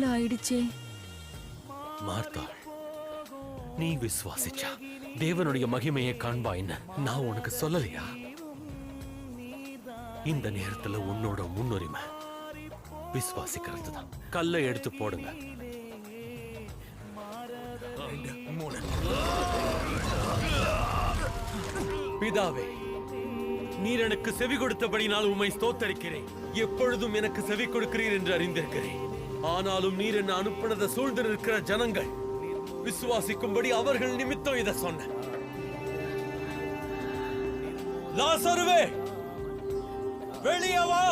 போல ஆயிடுச்சே. மார்த்தாள், நீ விசுவாசிச்சா தேவனுடைய மகிமையை காண்பாயின்னு நான் உனக்கு சொல்லலையா? இந்த நேரத்துல உன்னோட முன்னுரிமை விசுவாசிக்கிறது தான். கல்லை எடுத்து போடுங்க. பிதாவே, நீர் எனக்கு செவி கொடுத்தபடினால் உம்மை ஸ்தோத்தரிக்கிறேன். எப்பொழுதும் எனக்கு செவி கொடுக்கிறீர் என்று அறிந்திருக்கிறேன். ஆனாலும் நீர் என்ன அனுப்பினதை சூழ்ந்து இருக்கிற ஜனங்கள் விசுவாசிக்கும்படி அவர்கள் நிமித்தம் இதை சொன்ன. லாசருவே, வெளியே வா.